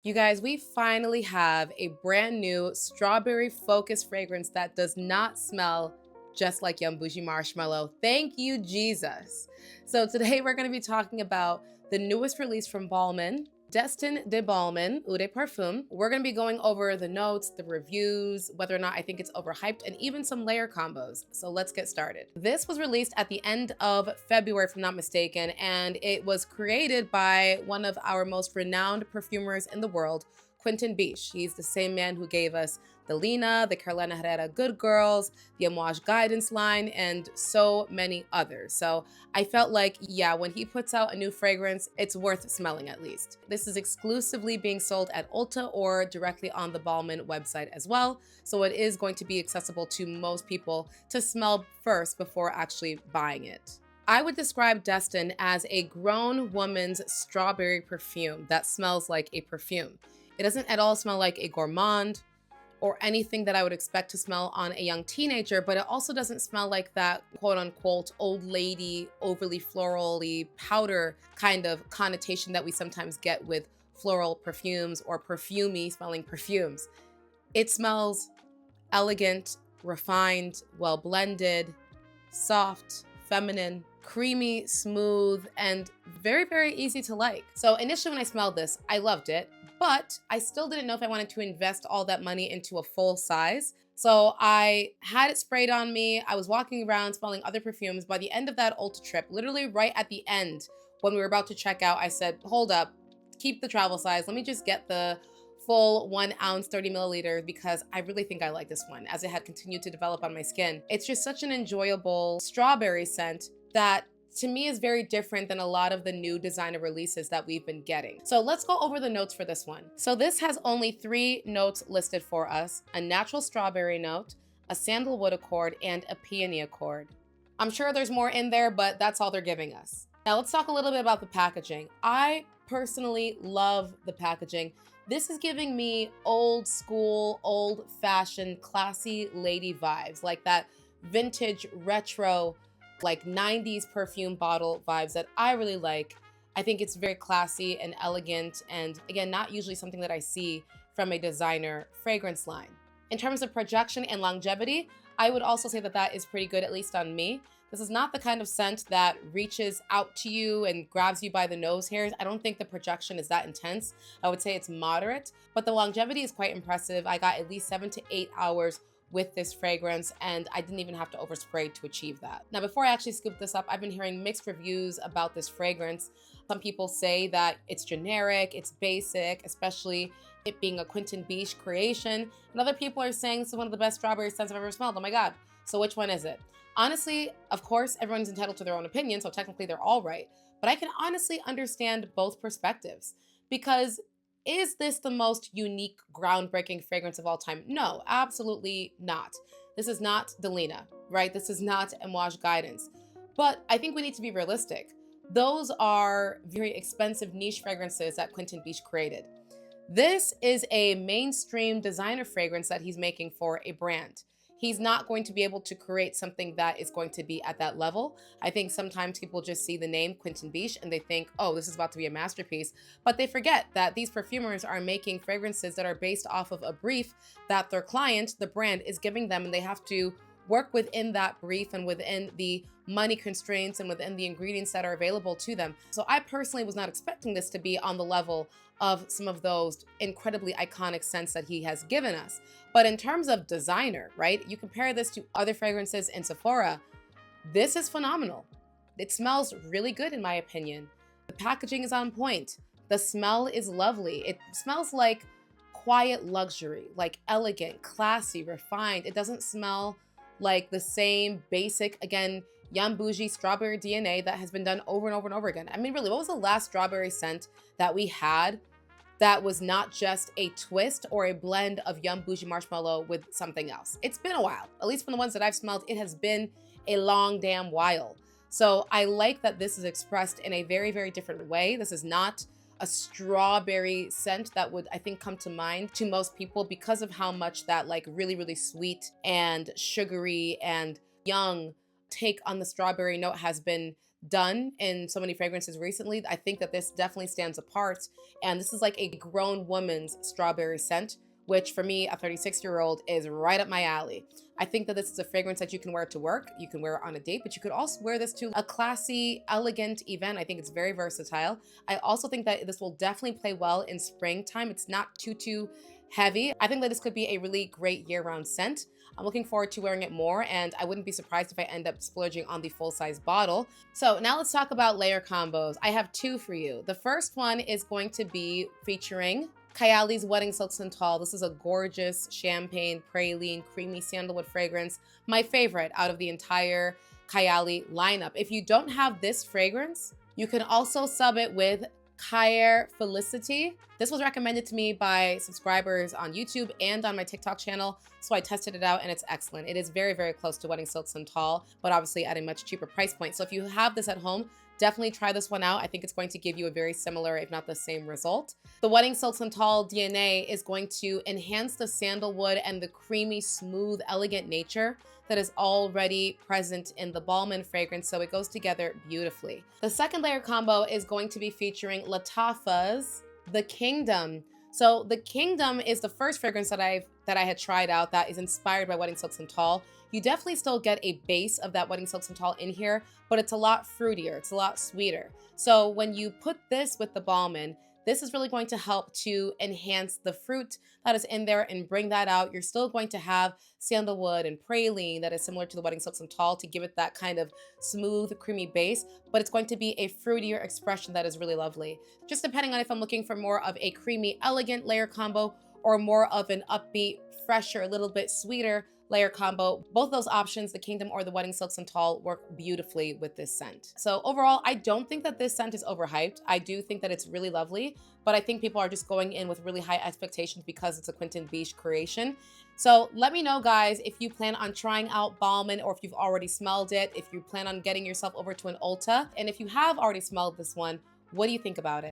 You guys, we finally have a brand new strawberry focused fragrance that does not smell just like Yum Bougie Marshmallow. Thank you, Jesus. So today we're going to be talking about the newest release from Balmain, Destin de Balmain, Eau de Parfum. We're going to be going over the notes, the reviews, whether or not I think it's overhyped, and even some layer combos. So let's get started. This was released at the end of February, if I'm not mistaken, and it was created by one of our most renowned perfumers in the world, Quentin Biche. He's the same man who gave us the Lena, the Carolina Herrera Good Girls, the Amouage Guidance line, and so many others. So I felt like, yeah, when he puts out a new fragrance, it's worth smelling at least. This is exclusively being sold at Ulta or directly on the Balmain website as well. So it is going to be accessible to most people to smell first before actually buying it. I would describe Destin as a grown woman's strawberry perfume that smells like a perfume. It doesn't at all smell like a gourmand or anything that I would expect to smell on a young teenager, but it also doesn't smell like that quote unquote old lady, overly florally powder kind of connotation that we sometimes get with floral perfumes or perfumey smelling perfumes. It smells elegant, refined, well blended, soft, feminine, creamy, smooth, and very, very easy to like. So initially when I smelled this, I loved it, but I still didn't know if I wanted to invest all that money into a full size. So I had it sprayed on me. I was walking around smelling other perfumes. By the end of that Ulta trip, literally right at the end, when we were about to check out, I said, hold up, keep the travel size. Let me just get the full 1 ounce, 30 milliliters, because I really think I like this one as it had continued to develop on my skin. It's just such an enjoyable strawberry scent that to me is very different than a lot of the new designer releases that we've been getting. So let's go over the notes for this one. So this has only 3 notes listed for us: a natural strawberry note, a sandalwood accord, and a peony accord. I'm sure there's more in there, but that's all they're giving us. Now let's talk a little bit about the packaging. I personally love the packaging. This is giving me old school, old fashioned, classy lady vibes, like that vintage retro, like 90s perfume bottle vibes that I really like. I think it's very classy and elegant, and again, not usually something that I see from a designer fragrance line. In terms of projection and longevity, I would also say that that is pretty good, at least on me. This is not the kind of scent that reaches out to you and grabs you by the nose hairs. I don't think the projection is that intense. I would say it's moderate, but the longevity is quite impressive. I got at least 7 to 8 hours with this fragrance, and I didn't even have to overspray to achieve that. Now, before I actually scoop this up, I've been hearing mixed reviews about this fragrance. Some people say that it's generic, it's basic, especially it being a Quentin Biche creation. And other people are saying this is one of the best strawberry scents I've ever smelled. Oh my God. So which one is it? Honestly, of course, everyone's entitled to their own opinion, so technically they're all right. But I can honestly understand both perspectives, because is this the most unique, groundbreaking fragrance of all time? No, absolutely not. This is not Delina, right? This is not Amouage Guidance. But I think we need to be realistic. Those are very expensive niche fragrances that Quentin Biche created. This is a mainstream designer fragrance that he's making for a brand. He's not going to be able to create something that is going to be at that level. I think sometimes people just see the name Quentin Biche and they think, oh, this is about to be a masterpiece. But they forget that these perfumers are making fragrances that are based off of a brief that their client, the brand, is giving them, and they have to work within that brief and within the money constraints and within the ingredients that are available to them. So I personally was not expecting this to be on the level of some of those incredibly iconic scents that he has given us. But in terms of designer, right, you compare this to other fragrances in Sephora, this is phenomenal. It smells really good in my opinion. The packaging is on point. The smell is lovely. It smells like quiet luxury, like elegant, classy, refined. It doesn't smell like the same basic, again, Yum Bougie strawberry DNA that has been done over and over and over again. I mean, really, what was the last strawberry scent that we had that was not just a twist or a blend of Yum Bougie marshmallow with something else? It's been a while. At least from the ones that I've smelled, it has been a long damn while. So I like that this is expressed in a very, very different way. This is not a strawberry scent that would, I think, come to mind to most people because of how much that like really, really sweet and sugary and young take on the strawberry note has been done in so many fragrances recently, I think that this definitely stands apart. And this is like a grown woman's strawberry scent, which for me, a 36-year-old, is right up my alley. I think that this is a fragrance that you can wear to work, you can wear it on a date, but you could also wear this to a classy, elegant event. I think it's very versatile. I also think that this will definitely play well in springtime. It's not too heavy. I think that this could be a really great year-round scent. I'm looking forward to wearing it more, and I wouldn't be surprised if I end up splurging on the full-size bottle. So now let's talk about layer combos. I have two for you. The first one is going to be featuring Kayali's Wedding Silk Santal. This is a gorgeous champagne, praline, creamy sandalwood fragrance. My favorite out of the entire Kayali lineup. If you don't have this fragrance, you can also sub it with Kayer Felicity. This was recommended to me by subscribers on YouTube and on my TikTok channel, so I tested it out and it's excellent. It is very, very close to Wedding Silk Santal, but obviously at a much cheaper price point. So if you have this at home, definitely try this one out. I think it's going to give you a very similar, if not the same result. The Wedding Silk Santal DNA is going to enhance the sandalwood and the creamy, smooth, elegant nature that is already present in the Balmain fragrance, so it goes together beautifully. The second layer combo is going to be featuring Lattafa's The Kingdom. So The Kingdom is the first fragrance that I had tried out that is inspired by Wedding Silk Santal. You definitely still get a base of that Wedding Silk Santal in here, but it's a lot fruitier, it's a lot sweeter. So when you put this with the Balmain, this is really going to help to enhance the fruit that is in there and bring that out. You're still going to have sandalwood and praline that is similar to the Wedding Silk Santal to give it that kind of smooth, creamy base, but it's going to be a fruitier expression that is really lovely. Just depending on if I'm looking for more of a creamy, elegant layer combo or more of an upbeat, fresher, a little bit sweeter layer combo. Both those options, the Kingdom or the Wedding Silk Santal, work beautifully with this scent. So overall, I don't think that this scent is overhyped. I do think that it's really lovely, but I think people are just going in with really high expectations because it's a Quentin Biche creation. So let me know, guys, if you plan on trying out Balmain or if you've already smelled it, if you plan on getting yourself over to an Ulta, and if you have already smelled this one, what do you think about it?